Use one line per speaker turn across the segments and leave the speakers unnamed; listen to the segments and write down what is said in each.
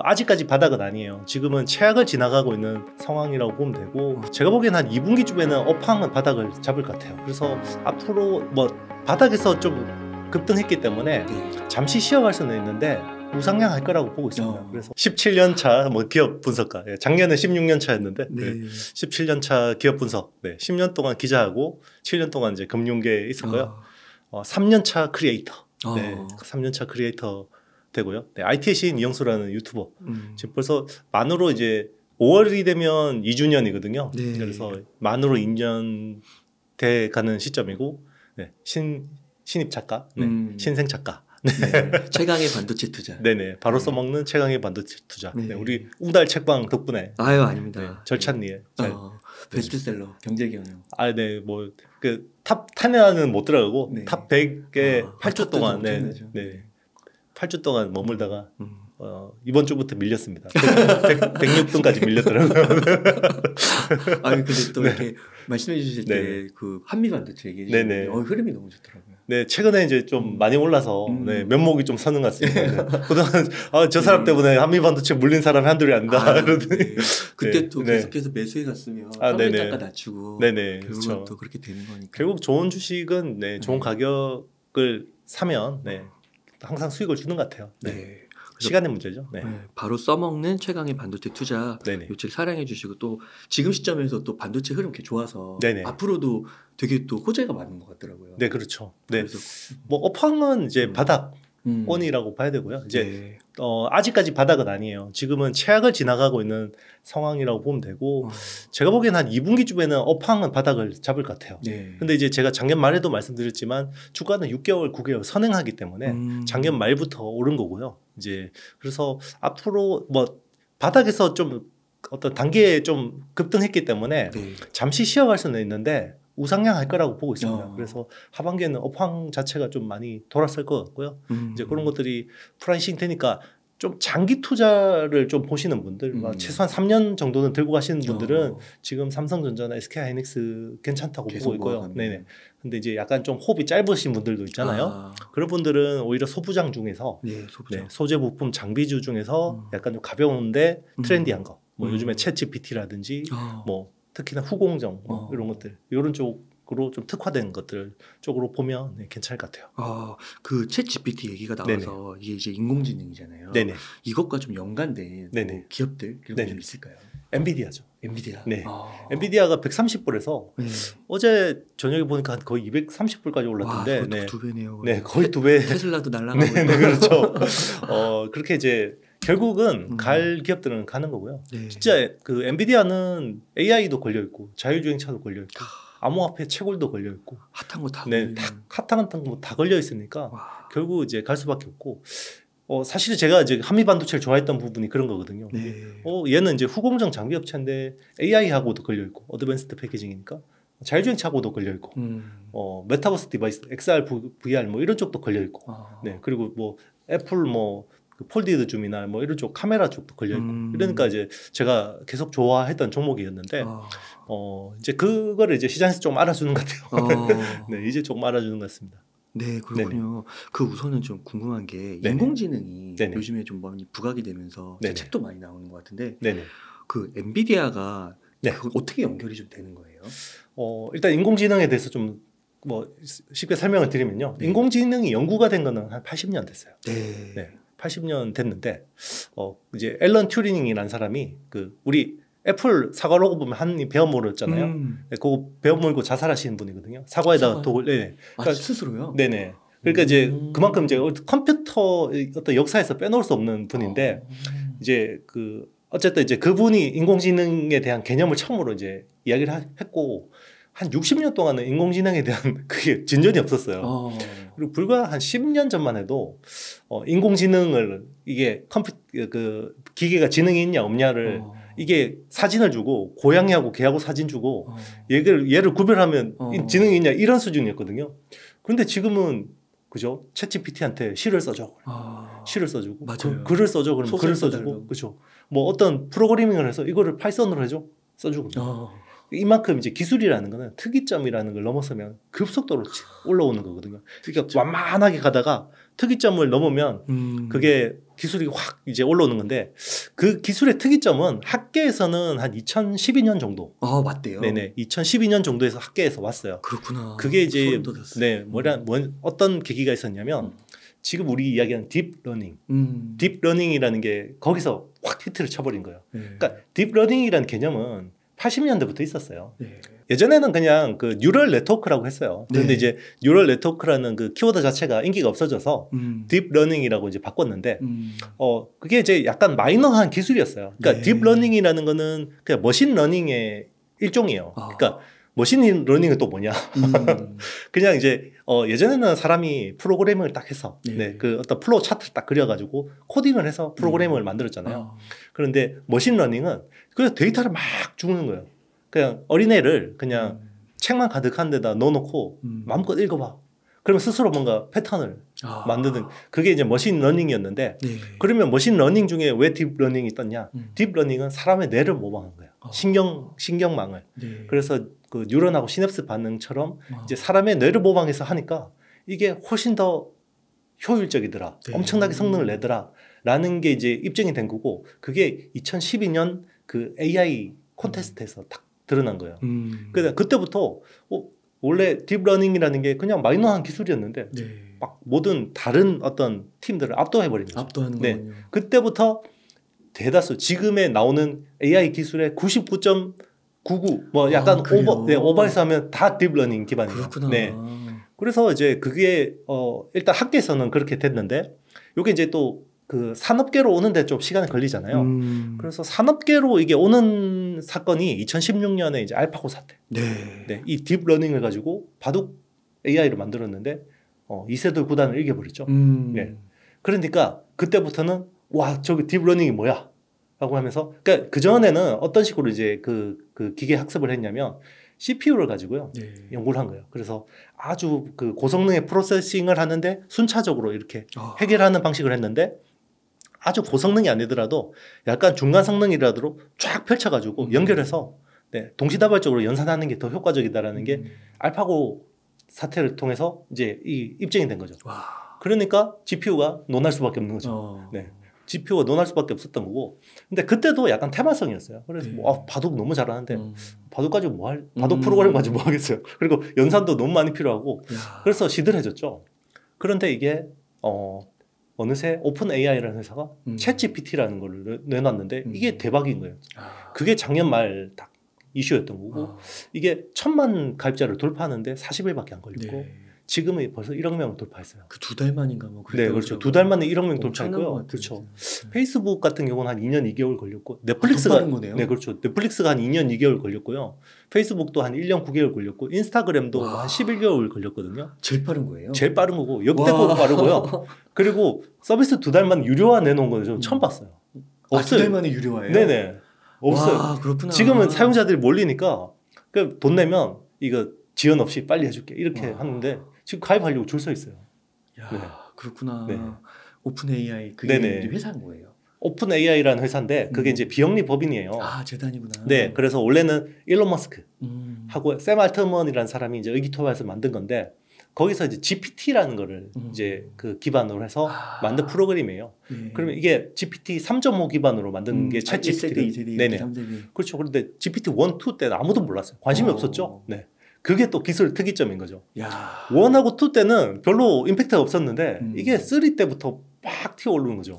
아직까지 바닥은 아니에요. 지금은 최악을 지나가고 있는 상황이라고 보면 되고, 제가 보기엔 한 2분기 쯤에는 업황은 바닥을 잡을 것 같아요. 그래서 앞으로 뭐 바닥에서 좀 급등했기 때문에 잠시 쉬어갈 수는 있는데 우상향할 거라고 보고 있습니다. 그래서 17년 차 뭐 기업 분석가, 작년에 16년 차였는데 17년 차 기업 분석, 10년 동안 기자하고 7년 동안 이제 금융계에 있었고요. 3년 차 크리에이터, 3년 차 크리에이터 되고요. IT의 시인 이영수라는 유튜버. 지금 벌써 만으로 이제 5월이 되면 2주년이거든요. 그래서 만으로 2년 돼 가는 시점이고, 신입 작가, 신생 작가.
최강의 반도체 투자.
네네. 바로 써먹는 최강의 반도체 투자. 우리 웅달 책방 덕분에.
아유, 아닙니다.
절찬리에.
베스트셀러 경제경영.
네, 뭐 그 탑 10에는 못 들어가고 탑 100에 8주 동안 8주 동안 머물다가 이번 주부터 밀렸습니다. 106등까지 밀렸더라고요.
아니 근데 또 이렇게 말씀해 주실 때 그 한미 반도체 얘기해 주시는데 흐름이 너무 좋더라고요.
네, 최근에 이제 좀 많이 올라서 면목이 좀 서는 것 같습니다. 그동안 저 사람 때문에 한미 반도체 물린 사람이 한둘이 아니다. 이러더니
그때 또 계속해서 매수해 갔으면 평균단가 낮추고 결국은 그렇죠. 또 그렇게 되는 거니까.
결국 좋은 주식은 좋은 가격을 사면 항상 수익을 주는 것 같아요. 시간의 문제죠.
바로 써먹는 최강의 반도체 투자 요책 사랑해 주시고, 또 지금 시점에서 또 반도체 흐름 이렇게 좋아서 앞으로도 되게 또 호재가 많은 것 같더라고요.
네, 그렇죠. 그래서 뭐 업황은 이제 바닥권이라고 봐야 되고요. 이제 아직까지 바닥은 아니에요. 지금은 최악을 지나가고 있는 상황이라고 보면 되고, 제가 보기엔 한 2분기 쯤에는 업황은 바닥을 잡을 것 같아요. 근데 이제 제가 작년 말에도 말씀드렸지만 주가는 6개월, 9개월 선행하기 때문에 작년 말부터 오른 거고요. 이제 그래서 앞으로 뭐 바닥에서 좀 어떤 단계에 좀 급등했기 때문에 잠시 쉬어갈 수는 있는데 우상향할 거라고 보고 있습니다. 그래서 하반기에는 업황 자체가 좀 많이 돌아설 것 같고요. 이제 그런 것들이 프라이싱 되니까 좀 장기 투자를 좀 보시는 분들, 최소한 3년 정도는 들고 가시는 분들은 지금 삼성전자나 SK하이닉스 괜찮다고 보고 있고요. 네네. 근데 이제 약간 좀 호흡이 짧으신 분들도 있잖아요. 그런 분들은 오히려 소부장 중에서 소재 부품 장비주 중에서 약간 좀 가벼운데 트렌디한 거, 뭐 요즘에 챗GPT라든지 뭐 특히나 후공정 뭐 이런 것들, 이런 쪽으로 좀 특화된 것들 쪽으로 보면 괜찮을 것 같아요.
그 챗GPT 얘기가 나와서 이게 이제 인공지능이잖아요. 이것과 좀 연관된 뭐 기업들 이런 게 좀 있을까요?
엔비디아죠.
엔비디아.
엔비디아가 130불에서 어제 저녁에 보니까 거의 230불까지 올랐던데.
와, 두 배네요.
거의 두 배.
테슬라도 날라가고.
그렇죠. 그렇게 이제 결국은 갈 기업들은 가는 거고요. 진짜 그 엔비디아는 AI도 걸려 있고 자율주행차도 걸려 있고 암호화폐 채굴도 걸려 있고
핫한 거 다
핫한 거 다 걸려 있으니까 결국 이제 갈 수밖에 없고. 사실 제가 이제 한미 반도체를 좋아했던 부분이 그런 거거든요. 얘는 이제 후공정 장비 업체인데 AI하고도 걸려 있고 어드밴스드 패키징이니까 자율주행차하고도 걸려 있고 메타버스 디바이스, XR, VR 뭐 이런 쪽도 걸려 있고 그리고 뭐 애플 뭐 그 폴디드 줌이나 뭐 이런 쪽 카메라 쪽도 걸려 있고 이러니까 이제 제가 계속 좋아했던 종목이었는데 이제 그거를 이제 시장에서 좀 알아주는 것 같아요. 이제 조금 알아주는 것 같습니다.
네, 그렇군요. 그 우선은 좀 궁금한 게 인공지능이 요즘에 좀 많이 부각이 되면서 책도 많이 나오는 것 같은데 그 엔비디아가 어떻게 연결이 좀 되는 거예요?
일단 인공지능에 대해서 좀 뭐 쉽게 설명을 드리면요. 인공지능이 연구가 된 거는 한 80년 됐어요. 80년 됐는데 이제 앨런 튜링이라는 사람이 그 우리 애플 사과 로고 보면 한입 베어 물었잖아요. 그거 베어 물고 자살하시는 분이거든요. 사과에다가 독을
그러니까 스스로요?
그러니까 이제 그만큼 이제 컴퓨터 어떤 역사에서 빼놓을 수 없는 분인데 이제 그 어쨌든 이제 그분이 인공지능에 대한 개념을 처음으로 이제 이야기를 했고 한 60년 동안은 인공지능에 대한 그게 진전이 없었어요. 그리고 불과 한 10년 전만 해도 인공지능을 이게 그 기계가 지능이 있냐 없냐를 이게 사진을 주고 고양이하고 개하고 사진 주고 얘를 구별하면 지능이 있냐 이런 수준이었거든요. 그런데 지금은 그죠? 챗GPT한테 시를 써줘. 시를 써주고 글을 써줘. 그러면 글을 써주고 그죠? 뭐 어떤 프로그래밍을 해서 이거를 파이썬으로 해줘. 써주고 이만큼 이제 기술이라는 거는 특이점이라는 걸 넘어서면 급속도로 올라오는 거거든요. 그러니까 완만하게 가다가 특이점을 넘으면 그게 기술이 확 이제 올라오는 건데 그 기술의 특이점은 학계에서는 한 2012년 정도.
맞대요.
네네. 2012년 정도에서 학계에서 왔어요.
그렇구나.
그게 이제 어떤 계기가 있었냐면 지금 우리 이야기하는 딥러닝. 딥러닝이라는 게 거기서 확 히트를 쳐버린 거예요. 그러니까 딥러닝이라는 개념은 80년대부터 있었어요. 예전에는 그냥 그 뉴럴 네트워크라고 했어요. 그런데 이제 뉴럴 네트워크라는 그 키워드 자체가 인기가 없어져서 딥러닝이라고 이제 바꿨는데 그게 이제 약간 마이너한 기술이었어요. 그러니까 딥러닝이라는 거는 그냥 머신러닝의 일종이에요. 그러니까 머신러닝은 또 뭐냐? 그냥 이제 예전에는 사람이 프로그래밍을 딱 해서 그 어떤 플로우 차트를 딱 그려가지고 코딩을 해서 프로그램을 만들었잖아요. 그런데 머신러닝은 그냥 데이터를 막 주는 거예요. 그냥 어린애를 그냥 책만 가득한 데다 넣어놓고 마음껏 읽어봐. 그러면 스스로 뭔가 패턴을 만드는 그게 이제 머신러닝이었는데 그러면 머신러닝 중에 왜 딥러닝이 떴냐? 딥러닝은 사람의 뇌를 모방한 거예요. 신경망을. 그래서 그 뉴런하고 시냅스 반응처럼 이제 사람의 뇌를 모방해서 하니까 이게 훨씬 더 효율적이더라. 엄청나게 성능을 내더라. 라는 게 이제 입증이 된 거고 그게 2012년 그 AI 콘테스트에서 딱 드러난 거예요. 그때부터 원래 딥러닝이라는 게 그냥 마이너한 기술이었는데 막 모든 다른 어떤 팀들을 압도해버린 거죠.
압도하는 거군요.
그때부터 대다수 지금에 나오는 AI 기술의 99.99 뭐 약간 오버해서 하면 다 딥러닝 기반이에요.
그렇구나.
그래서 이제 그게 일단 학계에서는 그렇게 됐는데 이게 이제 또 그 산업계로 오는데 좀 시간이 걸리잖아요. 그래서 산업계로 이게 오는 사건이 2016년에 이제 알파고 사태. 이 딥러닝을 가지고 바둑 AI를 만들었는데 이세돌 구단을 이겨버렸죠. 그러니까 그때부터는 와 저기 딥러닝이 뭐야? 라고 하면서 그러니까 그 전에는 어떤 식으로 이제 그 기계 학습을 했냐면 CPU를 가지고요 연구를 한 거예요. 그래서 아주 그 고성능의 프로세싱을 하는데 순차적으로 이렇게 해결하는 방식을 했는데 아주 고성능이 아니더라도 약간 중간 성능이라도 쫙 펼쳐가지고 연결해서 동시다발적으로 연산하는 게 더 효과적이다라는 게 알파고 사태를 통해서 이제 입증이 된 거죠. 그러니까 GPU가 논할 수밖에 없는 거죠. GPU가 논할 수밖에 없었던 거고. 근데 그때도 약간 테마성이었어요. 그래서 바둑 너무 잘하는데 바둑 가지고 바둑 프로그램 가지고 뭐 하겠어요. 그리고 연산도 너무 많이 필요하고 그래서 시들해졌죠. 그런데 이게 어느새 오픈 AI라는 회사가 챗 GPT라는 걸 내놨는데 이게 대박인 거예요. 그게 작년 말 딱 이슈였던 거고 이게 1000만 가입자를 돌파하는데 40일밖에 안 걸렸고 지금은 벌써 1억 명 돌파했어요.
그 2달 만인가 뭐
그렇죠. 2달 만에 1억 명 돌파했고요. 그렇죠. 페이스북 같은 경우는 한 2년 2개월 걸렸고 넷플릭스가 그렇죠. 넷플릭스가 한 2년 2개월 걸렸고요. 페이스북도 한 1년 9개월 걸렸고 인스타그램도 한 11개월 걸렸거든요.
제일 빠른 거예요?
제일 빠른 거고 역대급 빠르고요. 그리고 서비스 2달 만에 유료화 내놓은 거는 좀 처음 봤어요.
없어요. 2달 만에 유료화예요?
네네. 없어요.
그렇구나.
지금은 사용자들이 몰리니까 돈 내면 이거 지연 없이 빨리 해줄게 이렇게 하는데 지금 가입하려고 줄 서 있어요.
그렇구나. 오픈 AI 그게 회사인 거예요?
오픈 AI라는 회사인데 그게 이제 비영리 법인이에요.
재단이구나.
그래서 원래는 일론 머스크 하고 샘 알트먼이라는 사람이 이제 의기투합해서 만든 건데 거기서 이제 GPT라는 거를 이제 그 기반으로 해서 만든 프로그램이에요. 그러면 이게 GPT 3.5 기반으로 만든 게 챗 GPT.
2세대, 3세대.
그렇죠. 그런데 GPT 1, 2 때는 아무도 몰랐어요. 관심이 없었죠. 그게 또 기술 특이점인 거죠. 1하고 2 때는 별로 임팩트가 없었는데 이게 3 때부터 막 튀어오르는 거죠.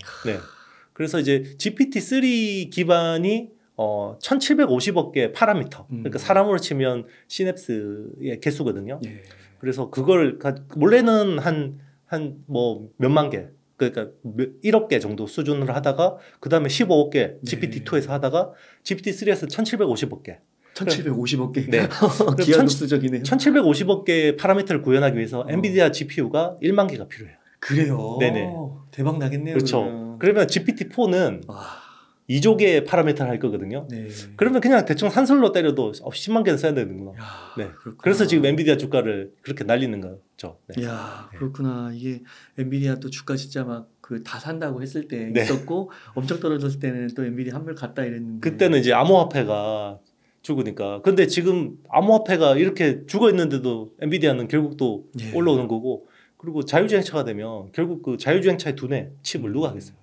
그래서 이제 GPT-3 기반이 1750억 개 파라미터. 그러니까 사람으로 치면 시냅스의 개수거든요. 그래서 그걸 원래는 한 뭐 몇만 개, 그러니까 1억 개 정도 수준으로 하다가 그 다음에 15억 개 GPT-2에서 하다가 GPT-3에서 1750억 개.
1750억 개. 기하급수적이네요.
1750억 개의 파라미터를 구현하기 위해서 엔비디아 GPU가 1만 개가 필요해요.
그래요? 대박 나겠네요.
그렇죠. 그러면 GPT-4는 2조 개의 파라미터를 할 거거든요. 그러면 그냥 대충 산술로 때려도 10만 개는 써야 되는구나. 그래서 지금 엔비디아 주가를 그렇게 날리는 거죠.
그렇구나. 이게 엔비디아 또 주가 진짜 막 그 다 산다고 했을 때 있었고 엄청 떨어졌을 때는 또 엔비디아 한물 갔다 이랬는데
그때는 이제 암호화폐가 죽으니까. 근데 지금 암호화폐가 이렇게 죽어 있는데도 엔비디아는 결국 또 올라오는 거고, 그리고 자율주행차가 되면 결국 그 자율주행차의 두뇌 칩을 누가 하겠어요?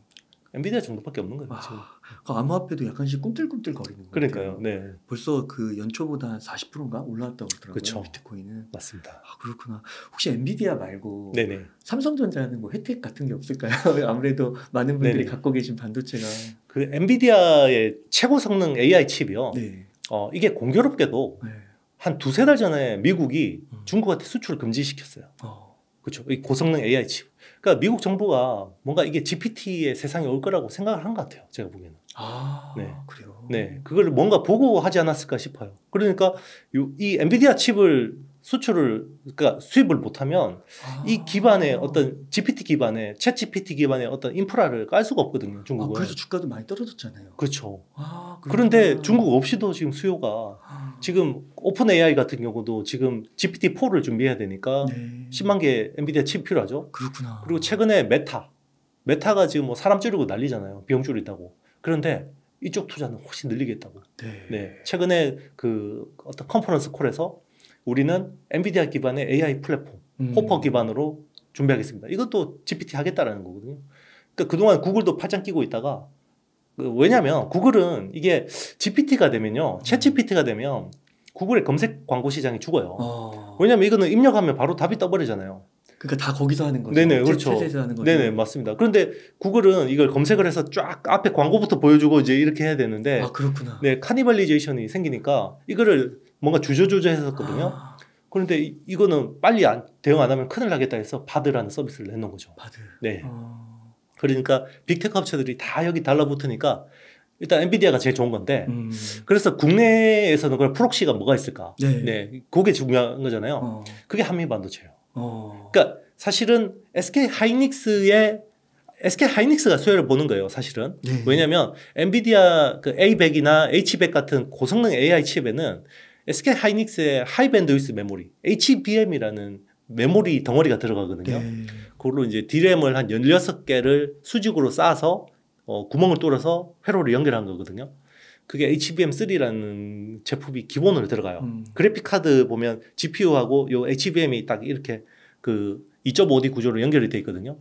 엔비디아 정도밖에 없는 거예요. 지금.
그 암호화폐도 약간씩 꿈틀꿈틀 거리는 거예요.
그러니까요. 네.
벌써 그 연초보다 한 40%인가 올라왔다고 그러더라고요.
그쵸.
비트코인은.
맞습니다.
그렇구나. 혹시 엔비디아 말고
네네.
삼성전자는 뭐 혜택 같은 게 없을까요? 아무래도 많은 분들이 네네. 갖고 계신 반도체가.
그 엔비디아의 최고 성능 AI 칩이요. 네. 이게 공교롭게도 네. 한 두세 달 전에 미국이 중국한테 수출을 금지시켰어요. 그렇죠. 이 고성능 AI 칩. 그러니까 미국 정부가 뭔가 이게 GPT의 세상에 올 거라고 생각을 한 것 같아요. 제가 보기에는.
네. 그래요.
네, 그걸 뭔가 보고 하지 않았을까 싶어요. 그러니까 이 엔비디아 칩을 그러니까 수입을 못하면 이 기반의 어떤 GPT 기반의 챗 GPT 기반의 어떤 인프라를 깔 수가 없거든요. 중국은.
그래서 주가도 많이 떨어졌잖아요.
그렇죠. 그런데 중국 없이도 지금 수요가 지금 오픈 AI 같은 경우도 지금 GPT-4를 준비해야 되니까 10만 개 엔비디아 칩 필요하죠.
그렇구나.
그리고 최근에 메타가 지금 뭐 사람 줄이고 난리잖아요. 비용 줄이다고. 그런데 이쪽 투자는 훨씬 늘리겠다고. 네. 최근에 그 어떤 컨퍼런스 콜에서 우리는 엔비디아 기반의 AI 플랫폼, 호퍼 기반으로 준비하겠습니다. 이것도 GPT 하겠다라는 거거든요. 그러니까 그동안 구글도 팔짱 끼고 있다가 왜냐하면 구글은 이게 GPT가 되면요, 챗 GPT가 되면 구글의 검색 광고 시장이 죽어요. 왜냐하면 이거는 입력하면 바로 답이 떠버리잖아요.
그러니까 다 거기서 하는 거죠.
네네, 그렇죠.
하는 거죠.
네네, 맞습니다. 그런데 구글은 이걸 검색을 해서 쫙 앞에 광고부터 보여주고 이제 이렇게 해야 되는데,
그렇구나.
네, 카니발리제이션이 생기니까 이거를 뭔가 주저했었거든요. 그런데 이거는 빨리 대응 안 하면 큰일 나겠다 해서 바드라는 서비스를 내놓은 거죠.
바드.
네. 그러니까 빅테크 업체들이 다 여기 달라붙으니까 일단 엔비디아가 제일 좋은 건데, 그래서 국내에서는 그런 프록시가 뭐가 있을까? 네, 그게 중요한 거잖아요. 그게 한미 반도체예요. 그러니까 사실은 SK 하이닉스가 수혜를 보는 거예요, 사실은. 왜냐하면 엔비디아 그 A100이나 H100 같은 고성능 AI 칩에는 SK 하이닉스의 하이밴드위스 메모리, HBM이라는 메모리 덩어리가 들어가거든요. 그걸로 이제 D램을 한 16개를 수직으로 쌓아서 구멍을 뚫어서 회로를 연결한 거거든요. 그게 HBM3라는 제품이 기본으로 들어가요. 그래픽 카드 보면 GPU하고 요 HBM이 딱 이렇게 그 2.5D 구조로 연결이 돼 있거든요.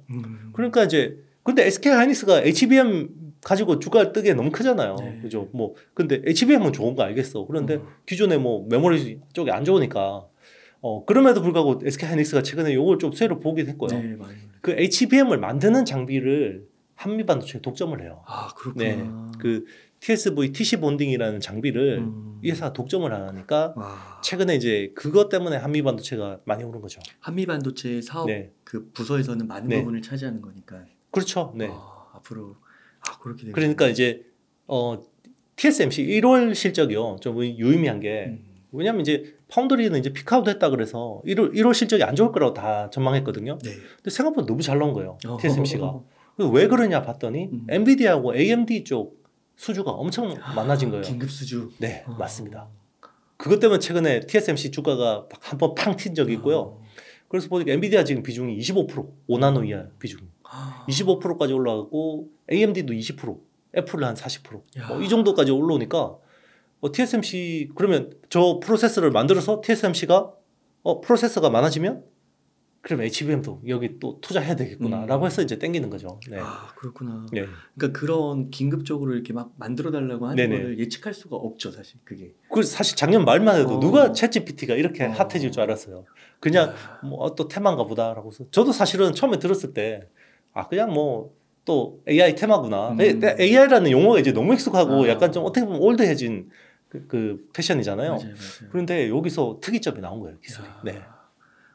그러니까 이제 근데 SK 하이닉스가 HBM 가지고 주가 뜨기에 너무 크잖아요. 그죠? 뭐 근데 HBM은 좋은 거 알겠어. 그런데 기존에 뭐 메모리 쪽이 안 좋으니까 그럼에도 불구하고 SK 하이닉스가 최근에 요걸 좀 수혜를 보긴 했고요. 그 HBM을 만드는 장비를 한미 반도체에 독점을 해요.
그렇구나.
네. 그 TSV TC 본딩이라는 장비를 이 회사가 독점을 하니까 최근에 이제 그것 때문에 한미 반도체가 많이 오른 거죠.
한미 반도체 사업 그 부서에서는 많은 부분을 차지하는 거니까.
그렇죠. 네.
앞으로 그렇게 되겠네요.
그러니까 이제 TSMC 1월 실적이요. 좀 유의미한 게 왜냐면 이제 파운드리는 이제 피크아웃 했다 그래서 1월 실적이 안 좋을 거라고 다 전망했거든요. 근데 생각보다 너무 잘 나온 거예요. TSMC가. 왜 그러냐 봤더니 엔비디아하고 AMD 쪽 수주가 엄청 많아진 거예요.
긴급 수주.
네, 맞습니다. 그것 때문에 최근에 TSMC 주가가 한번 팡 튄 적이 있고요. 그래서 보니까 엔비디아 지금 비중이 25%, 5나노 이하 비중. 25%까지 올라가고 AMD도 20%, 애플은 한 40%. 이 정도까지 올라오니까 TSMC 그러면 저 프로세서를 만들어서 TSMC가 프로세서가 많아지면 그럼 HBM도 여기 또 투자해야 되겠구나라고 해서 이제 땡기는 거죠. 네.
그렇구나. 그러니까 그런 긴급적으로 이렇게 막 만들어 달라고 하는 거를 예측할 수가 없죠, 사실 그게.
그 사실 작년 말만 해도 누가 챗GPT가 이렇게 핫해질 줄 알았어요. 그냥 뭐 또 테마인가 보다라고 해서 저도 사실은 처음에 들었을 때 그냥 뭐 또 AI 테마구나. AI라는 용어가 이제 너무 익숙하고 약간 좀 어떻게 보면 올드해진 그 패션이잖아요.
맞아요.
그런데 여기서 특이점이 나온 거예요, 기술이. 네.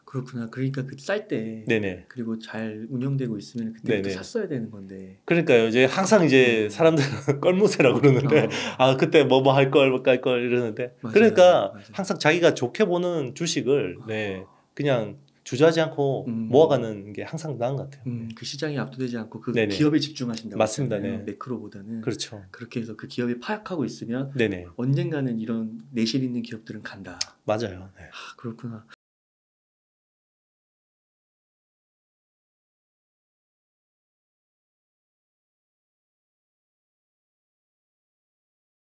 그렇구나. 그러니까 그 쌀 때 그리고 잘 운영되고 있으면 그때부터 샀어야 되는 건데.
그러니까요. 이제 항상 이제 사람들은 껄무새라고 그러는데 그때 뭐 할 걸 깔 걸 이러는데 그러니까 항상 자기가 좋게 보는 주식을 그냥 주저하지 않고 모아가는 게 항상 나은 것 같아요.
그 시장이 압도되지 않고 그 기업에 집중하신다고.
맞습니다.
매크로보다는.
그렇죠.
그렇게 해서 그 기업이 파악하고 있으면 언젠가는 이런 내실 있는 기업들은 간다.
맞아요.
그렇구나.